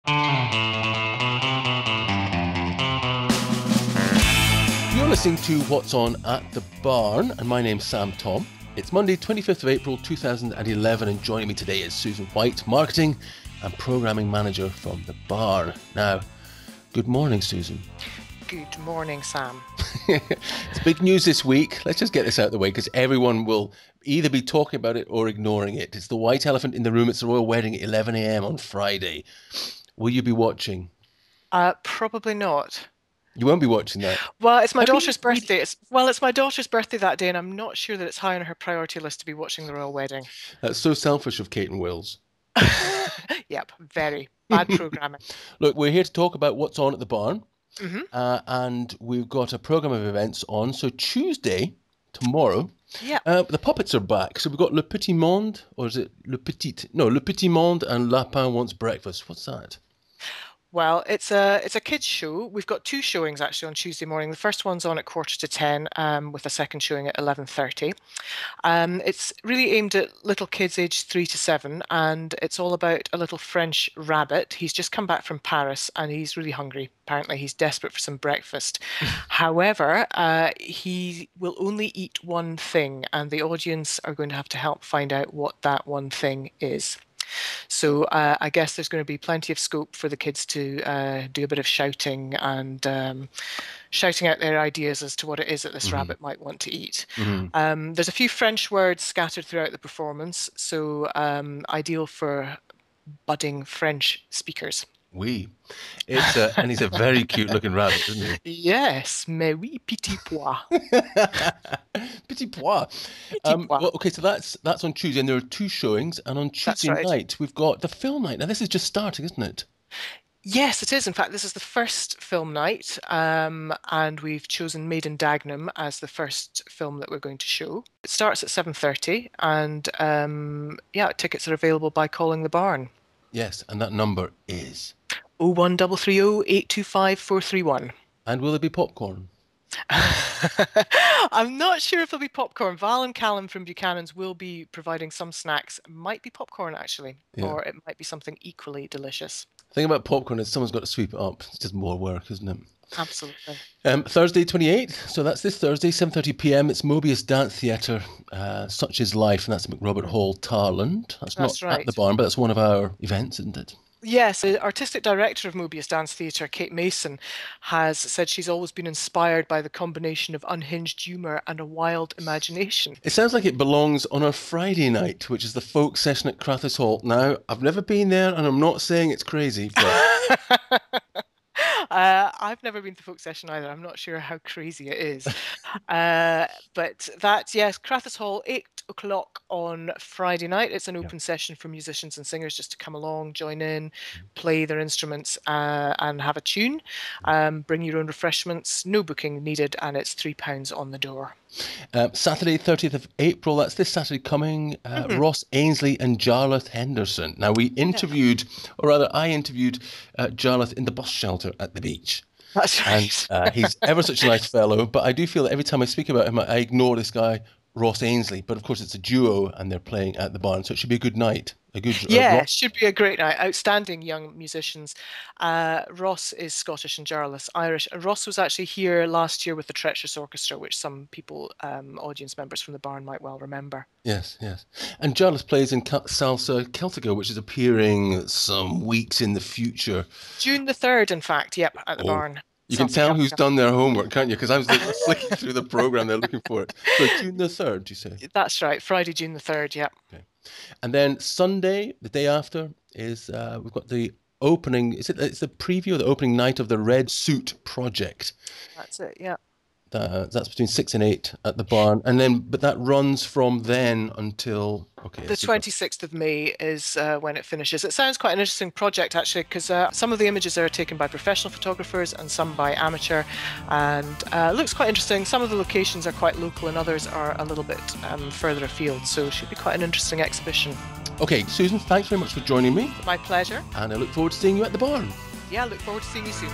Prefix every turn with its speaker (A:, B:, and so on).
A: You're listening to What's On at the Barn, and my name's Sam Thom. It's Monday, 25th of April 2011, and joining me today is Susan Whyte, Marketing and Programming Manager from the Barn. Now, good morning, Susan.
B: Good morning, Sam.
A: It's big news this week. Let's just get this out of the way because everyone will either be talking about it or ignoring it. It's the white elephant in the room. It's the royal wedding at 11 a.m. on Friday. Will you be watching?
B: Probably not.
A: You won't be watching that?
B: Well, it's my daughter's birthday. It's my daughter's birthday that day, and I'm not sure that it's high on her priority list to be watching the royal wedding.
A: That's so selfish of Kate and Wills.
B: Yep, very bad programming.
A: Look, we're here to talk about what's on at the Barn.
B: Mm-hmm.
A: And we've got a programme of events on. So Tuesday, tomorrow,
B: yeah,
A: the puppets are back. So we've got Le Petit Monde, or is it Le Petit? No, Le Petit Monde and Lapin Wants Breakfast. What's that?
B: Well, it's a kids show. We've got two showings actually on Tuesday morning. The first one's on at 10:15, with a second showing at 11:30. It's really aimed at little kids aged 3 to 7, and it's all about a little French rabbit. He's just come back from Paris and he's really hungry. Apparently, he's desperate for some breakfast. However, he will only eat one thing, and the audience are going to have to help find out what that one thing is. So I guess there's going to be plenty of scope for the kids to do a bit of shouting and shouting out their ideas as to what it is that this rabbit might want to eat. There's a few French words scattered throughout the performance, so ideal for budding French speakers.
A: Oui. It's and he's a very cute looking rabbit, isn't he?
B: Yes, mais oui, petit pois.
A: Petit pois. Well, okay, so that's on Tuesday, and there are two showings, and on Tuesday night we've got the film night. Now this is just starting, isn't it?
B: Yes, it is. In fact, this is the first film night, and we've chosen Maiden Dagenham as the first film that we're going to show. It starts at 7:30, and tickets are available by calling the Barn.
A: Yes, and that number is
B: 01330 825 431.
A: And will there be popcorn?
B: I'm not sure if there'll be popcorn. Val and Callum from Buchanan's will be providing some snacks. It might be popcorn, actually, or it might be something equally delicious.
A: The thing about popcorn is someone's got to sweep it up. It's just more work, isn't it?
B: Absolutely.
A: Thursday 28th, so that's this Thursday, 7:30 p.m. It's Mobius Dance Theatre, Such Is Life, and that's at McRobert Hall, Tarland. That's not
B: right.
A: At the Barn, but that's one of our events, isn't it?
B: Yes, the artistic director of Mobius Dance Theatre, Kate Mason, has said she's always been inspired by the combination of unhinged humour and a wild imagination.
A: It sounds like it belongs on our Friday night, which is the folk session at Crathis Hall. Now, I've never been there, and I'm not saying it's crazy, but...
B: I've never been to folk session either. I'm not sure how crazy it is. But that's, yes, Crathis Hall, 8 o'clock on Friday night. It's an open session for musicians and singers just to come along, join in, play their instruments and have a tune. Bring your own refreshments, no booking needed, and it's £3 on the door.
A: Saturday, 30th of April, that's this Saturday coming, Ross Ainsley and Jarlath Henderson. Now, we interviewed, or rather I interviewed Jarlath in the bus shelter at the beach.
B: That's right.
A: And he's ever such a nice fellow, but I do feel that every time I speak about him, I ignore this guy, Ross Ainsley. But of course, it's a duo and they're playing at the Barn, so it should be a good night.
B: It should be a great night. Outstanding young musicians. Ross is Scottish and Jarlath's Irish. Ross was actually here last year with the Treacherous Orchestra, which some people, audience members from the Barn, might well remember.
A: Yes. And Jarlath plays in Salsa Celtica, which is appearing some weeks in the future.
B: June the 3rd, in fact, at the Barn.
A: You can tell who's done their homework, can't you? Because I was flicking through the programme, they're looking for it. So June the 3rd, you say?
B: That's right, Friday, June the 3rd, yeah.
A: Okay. And then Sunday, the day after, is we've got the opening. It's the preview of the opening night of the Red Suit Project.
B: That's it, yeah.
A: That's between 6 and 8 at the Barn, but that runs from then until
B: the 26th of May is when it finishes. It sounds quite an interesting project actually, because some of the images are taken by professional photographers and some by amateur, and looks quite interesting. Some of the locations are quite local and others are a little bit further afield, so it should be quite an interesting exhibition.
A: Okay, Susan, thanks very much for joining me.
B: My pleasure.
A: And I look forward to seeing you at the Barn.
B: Yeah, I look forward to seeing you soon.